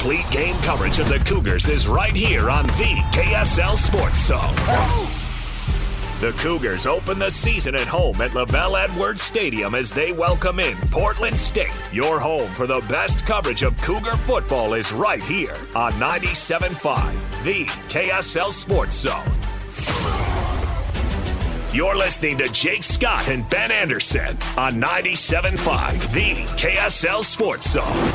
Complete game coverage of the Cougars is right here on the KSL Sports Zone. The Cougars open the season at home at Wrubell Edwards Stadium as they welcome in Portland State. Your home for the best coverage of Cougar football is right here on 97.5, the KSL Sports Zone. You're listening to Jake Scott and Ben Anderson on 97.5, the KSL Sports Zone.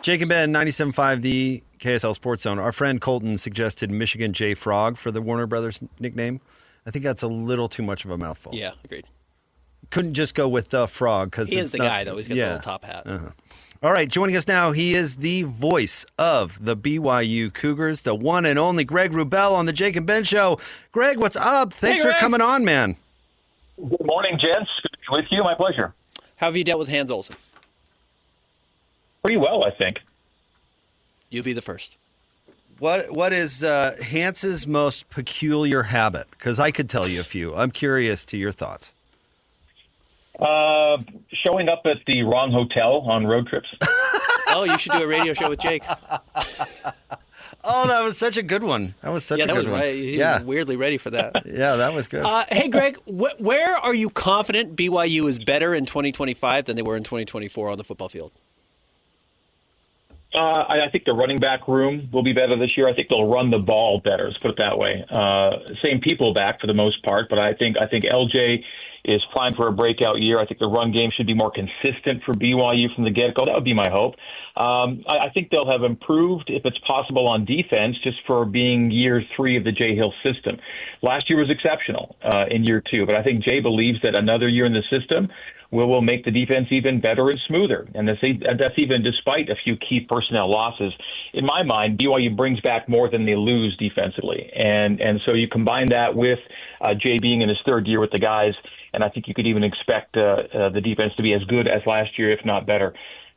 Jake and Ben, 97.5, the KSL Sports Zone. Our friend Colton suggested Michigan J. Frog for the Warner Brothers nickname. I think that's a little too much of a mouthful. Yeah, agreed. Couldn't just go with the Frog. Cause he is the guy, though. He's got the little top hat. Uh-huh. All right, joining us now, he is the voice of the BYU Cougars, the one and only Greg Wrubell on the Jake and Ben Show. Greg, what's up? Thanks for coming on, man. Good morning, gents. Good to be with you. My pleasure. How have you dealt with Hans Olsen? Pretty well, I think. You be the first. What is Hans's most peculiar habit? Because I could tell you a few. I'm curious to your thoughts. Showing up at the wrong hotel on road trips. Oh, you should do a radio show with Jake. Oh, that was such a good one. That was such a good one. Right. He was weirdly ready for that. Yeah, that was good. Hey, Greg, where are you confident BYU is better in 2025 than they were in 2024 on the football field? I think the running back room will be better this year. I think they'll run the ball better. Let's put it that way. Same people back for the most part, but I think LJ is primed for a breakout year. I think the run game should be more consistent for BYU from the get-go. That would be my hope. I think they'll have improved, if it's possible, on defense just for being year 3 of the Jay Hill system. Last year was exceptional in year 2, but I think Jay believes that another year in the system will make the defense even better and smoother. And that's even despite a few key personnel losses. In my mind, BYU brings back more than they lose defensively. And so you combine that with Jay being in his 3rd year with the guys, and I think you could even expect the defense to be as good as last year, if not better.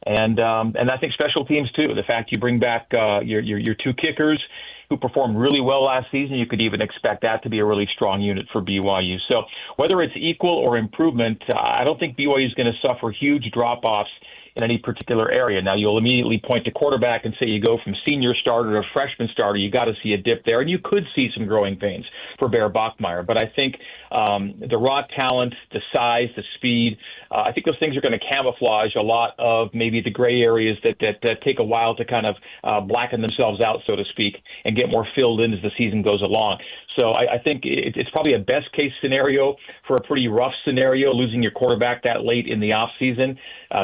And I think special teams, too. The fact you bring back your 2 kickers who performed really well last season, you could even expect that to be a really strong unit for BYU. So whether it's equal or improvement, I don't think BYU is going to suffer huge drop-offs in any particular area. Now, you'll immediately point to quarterback and say you go from senior starter to freshman starter. You got to see a dip there, and you could see some growing pains for Bear Bachmeier. But I think the raw talent, the size, the speed, I think those things are going to camouflage a lot of maybe the gray areas that take a while to kind of blacken themselves out, so to speak, and get more filled in as the season goes along. So I think it's probably a best-case scenario for a pretty rough scenario, losing your quarterback that late in the offseason,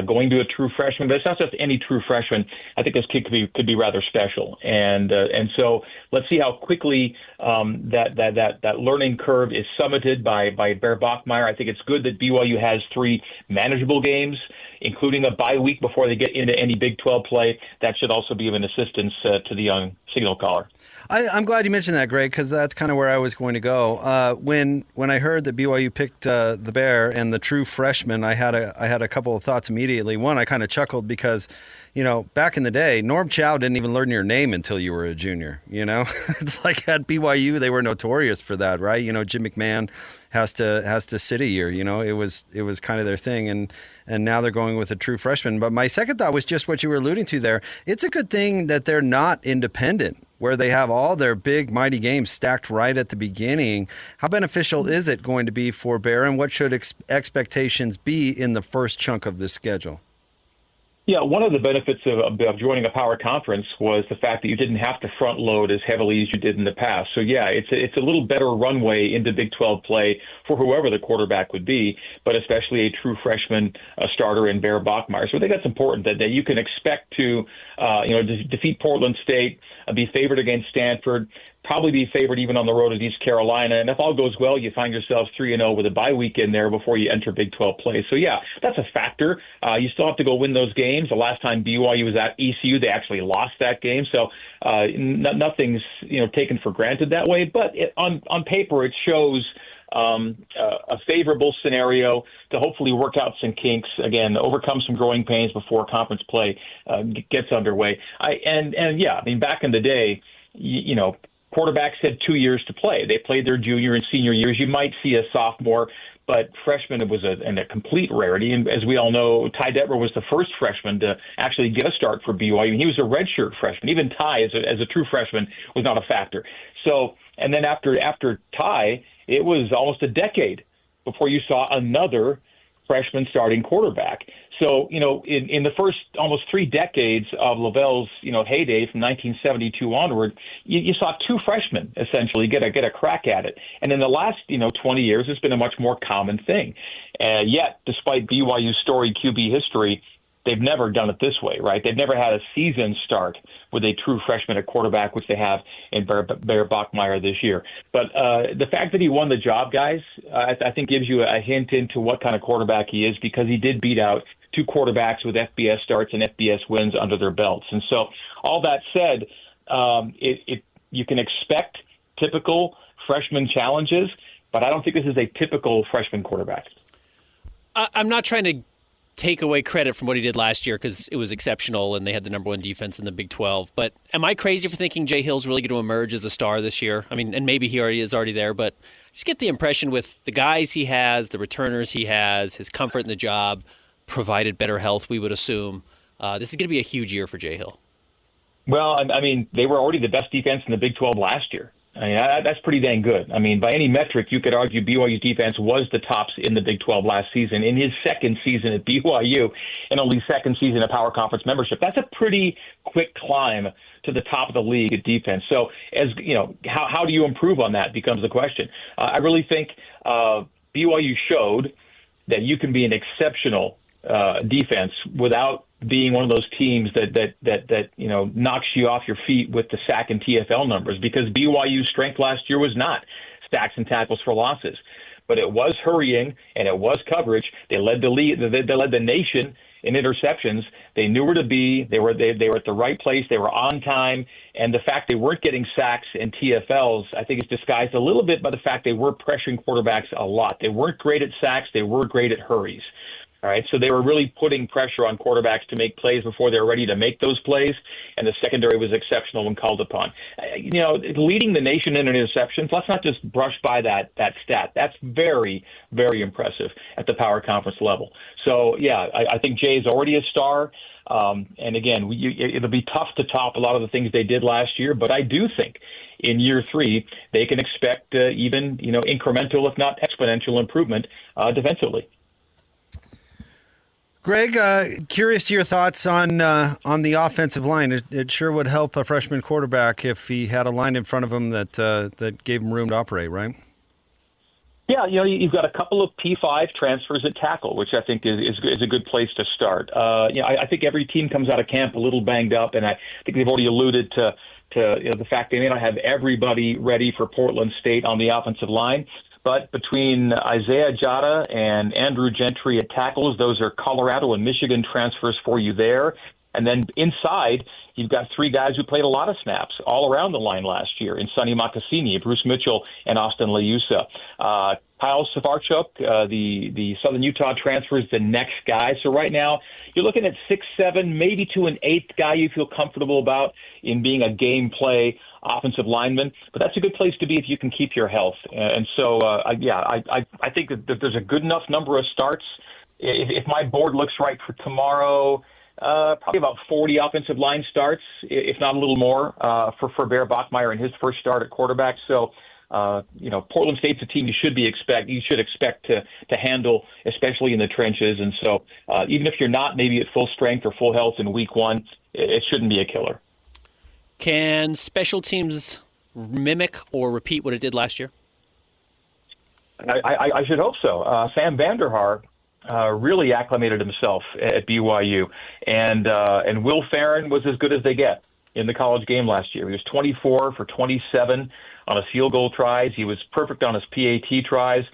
going to a true freshman. But it's not just any true freshman. I think this kid could be rather special. And so let's see how quickly that learning curve is summited by Bear Bachmeier. I think it's good that BYU has 3 manageable games, including a bye week before they get into any Big 12 play. That should also be of an assistance to the young signal caller. I'm glad you mentioned that, Greg, because that's kind of where I was going to go. When I heard that BYU picked the Bear and the true freshman, I had a couple of thoughts immediately. One, I kind of chuckled because, back in the day, Norm Chow didn't even learn your name until you were a junior. It's like at BYU they were notorious for that, right? Jim McMahon has to sit a year. It was kind of their thing, and now they're going with a true freshman. But my second thought was just what you were alluding to there. It's a good thing that they're not independent, where they have all their big, mighty games stacked right at the beginning. How beneficial is it going to be for Bear, and what should expectations be in the first chunk of this schedule? Yeah, one of the benefits of joining a power conference was the fact that you didn't have to front load as heavily as you did in the past. So, yeah, it's a little better runway into Big 12 play for whoever the quarterback would be, but especially a true freshman starter in Bear Bachmeier. So I think that's important that you can expect to defeat Portland State, be favored against Stanford, probably be favored even on the road at East Carolina. And if all goes well, you find yourselves 3-0 with a bye week in there before you enter Big 12 play. So, yeah, that's a factor. You still have to go win those games. The last time BYU was at ECU, they actually lost that game. So nothing's taken for granted that way. But on paper, it shows a favorable scenario to hopefully work out some kinks, again, overcome some growing pains before conference play gets underway. Back in the day, quarterbacks had 2 years to play. They played their junior and senior years. You might see a sophomore, but freshman was a complete rarity. And as we all know, Ty Detmer was the first freshman to actually get a start for BYU. And he was a redshirt freshman. Even Ty, as a true freshman, was not a factor. So, and then after Ty, it was almost a decade before you saw another freshman starting quarterback. So, in the first almost 3 decades of Wrubell's, heyday from 1972 onward, you saw 2 freshmen essentially get a crack at it. And in the last, 20 years, it's been a much more common thing. Yet, despite BYU's storied QB history, they've never done it this way, right? They've never had a season start with a true freshman at quarterback, which they have in Bear Bachmeier this year. But the fact that he won the job, guys, I think gives you a hint into what kind of quarterback he is, because he did beat out 2 quarterbacks with FBS starts and FBS wins under their belts. And so all that said, you can expect typical freshman challenges, but I don't think this is a typical freshman quarterback. I'm not trying to take away credit from what he did last year, because it was exceptional and they had the number 1 defense in the Big 12. But am I crazy for thinking Jay Hill's really going to emerge as a star this year? I mean, and maybe he already is there, but just get the impression with the guys he has, the returners he has, his comfort in the job, provided better health, we would assume. This is going to be a huge year for Jay Hill. Well, I mean, they were already the best defense in the Big 12 last year. I mean, that's pretty dang good. I mean, by any metric, you could argue BYU's defense was the tops in the Big 12 last season. In his second season at BYU and only second season of Power Conference membership, that's a pretty quick climb to the top of the league at defense. So, how do you improve on that becomes the question. I really think BYU showed that you can be an exceptional defense without being one of those teams that knocks you off your feet with the sack and TFL numbers, because BYU's strength last year was not sacks and tackles for losses, but it was hurrying and it was coverage. They led the lead. They led the nation in interceptions. They knew where to be. They were at the right place. They were on time, and the fact they weren't getting sacks and TFLs, I think, is disguised a little bit by the fact they were pressuring quarterbacks a lot. They weren't great at sacks. They were great at hurries. All right, so they were really putting pressure on quarterbacks to make plays before they were ready to make those plays, and the secondary was exceptional when called upon. Leading the nation in interceptions, let's not just brush by that stat. That's very, very impressive at the Power Conference level. So, yeah, I think Jay's already a star. And again, it'll be tough to top a lot of the things they did last year, but I do think in year 3 they can expect even incremental, if not exponential, improvement defensively. Greg, curious to your thoughts on the offensive line. It sure would help a freshman quarterback if he had a line in front of him that gave him room to operate, right? Yeah, you've got a couple of P5 transfers at tackle, which I think is a good place to start. I think every team comes out of camp a little banged up, and I think they've already alluded to the fact they may not have everybody ready for Portland State on the offensive line. But between Isaiah Jada and Andrew Gentry at tackles, those are Colorado and Michigan transfers for you there. And then inside, you've got 3 guys who played a lot of snaps all around the line last year in Sonny Makassini, Bruce Mitchell, and Austin Leusa. Kyle Safarchuk, the Southern Utah transfer, is the next guy. So right now, you're looking at 6, 7, maybe to an 8th guy you feel comfortable about in being a game play offensive lineman. But that's a good place to be if you can keep your health. And so, I think that there's a good enough number of starts. If my board looks right for tomorrow, probably about 40 offensive line starts, if not a little more, for Bear Bachmeier in his first start at quarterback. So, Portland State's a team you should expect to handle, especially in the trenches. And so, even if you're not maybe at full strength or full health in week 1, it shouldn't be a killer. Can special teams mimic or repeat what it did last year? I should hope so. Sam Vanderhaar really acclimated himself at BYU, and Will Farron was as good as they get in the college game last year. He was 24 for 27 on his field goal tries. He was perfect on his PAT tries.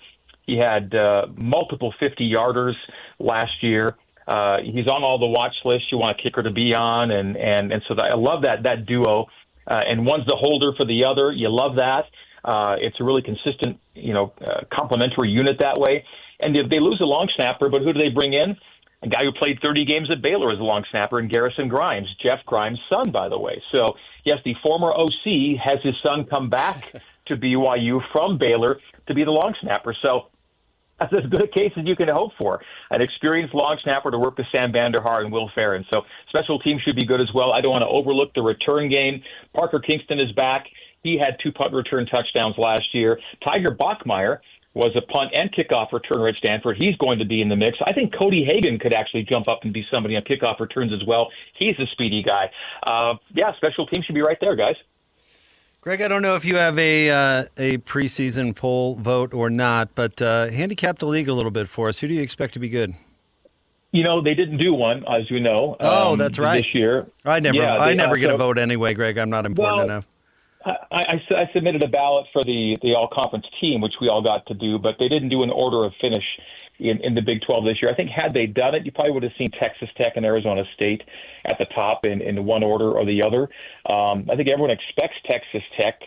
He had multiple 50-yarders last year. He's on all the watch lists you want a kicker to be on, and so I love that duo. And one's the holder for the other. You love that. It's a really consistent, complementary unit that way. And if they lose a long snapper, but who do they bring in? a guy who played 30 games at Baylor as a long snapper, and Garrison Grimes, Jeff Grimes' son, by the way. So, yes, the former OC has his son come back to BYU from Baylor to be the long snapper. So that's as good a case as you can hope for. An experienced long snapper to work with Sam Vanderhaar and Will Farron. So special teams should be good as well. I don't want to overlook the return game. Parker Kingston is back. He had 2 punt return touchdowns last year. Tiger Bachmeier was a punt and kickoff returner at Stanford. He's going to be in the mix. I think Cody Hagan could actually jump up and be somebody on kickoff returns as well. He's a speedy guy. Special teams should be right there, guys. Greg, I don't know if you have a preseason poll vote or not, but handicap the league a little bit for us. Who do you expect to be good? They didn't do one, as you know. That's right. This year. I never get a vote anyway, Greg. I'm not important enough. I submitted a ballot for the all-conference team, which we all got to do, but they didn't do an order of finish in the Big 12 this year. I think had they done it, you probably would have seen Texas Tech and Arizona State at the top in one order or the other. I think everyone expects Texas Tech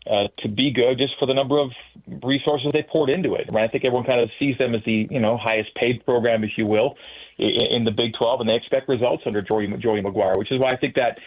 to be good just for the number of resources they poured into it. I think everyone kind of sees them as the highest paid program, if you will, in the Big 12, and they expect results under Joey McGuire, which is why I think that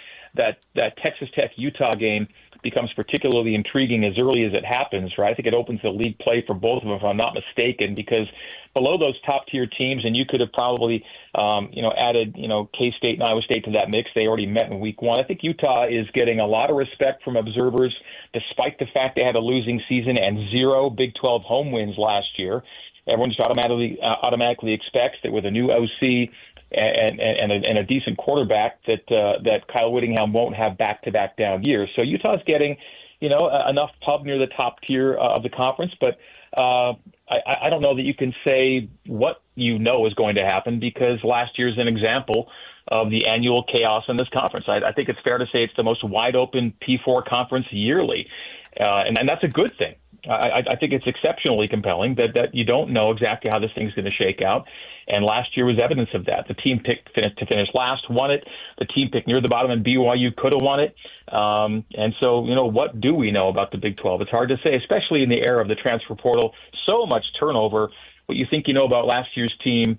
Texas Tech-Utah game becomes particularly intriguing as early as it happens, right? I think it opens the league play for both of them, if I'm not mistaken, because below those top-tier teams, and you could have probably, added, K-State and Iowa State to that mix. They already met in week 1. I think Utah is getting a lot of respect from observers, despite the fact they had a losing season and 0 Big 12 home wins last year. Everyone just automatically expects that with a new OC and a decent quarterback that Kyle Whittingham won't have back-to-back down years. So Utah's getting, enough pub near the top tier of the conference, but I don't know that you can say what is going to happen, because last year's an example of the annual chaos in this conference. I think it's fair to say it's the most wide-open P4 conference yearly, and that's a good thing. I think it's exceptionally compelling that you don't know exactly how this thing's going to shake out. And last year was evidence of that. The team picked to finish last won it. The team picked near the bottom, and BYU could have won it. And so, what do we know about the Big 12? It's hard to say, especially in the era of the transfer portal. So much turnover. What you think you know about last year's team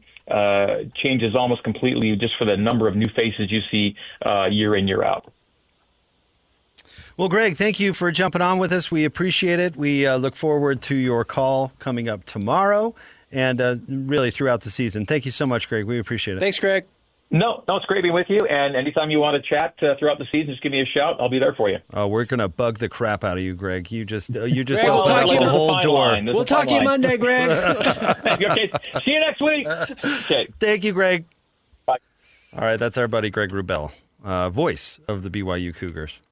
changes almost completely just for the number of new faces you see year in, year out. Well, Greg, thank you for jumping on with us. We appreciate it. We look forward to your call coming up tomorrow and really throughout the season. Thank you so much, Greg. We appreciate it. Thanks, Greg. No, it's great being with you. And anytime you want to chat throughout the season, just give me a shout. I'll be there for you. Oh, we're going to bug the crap out of you, Greg. You just Greg, opened up the whole door. We'll talk to you Monday, Greg. Okay, see you next week. Okay. Thank you, Greg. Bye. All right, that's our buddy Greg Wrubell, voice of the BYU Cougars.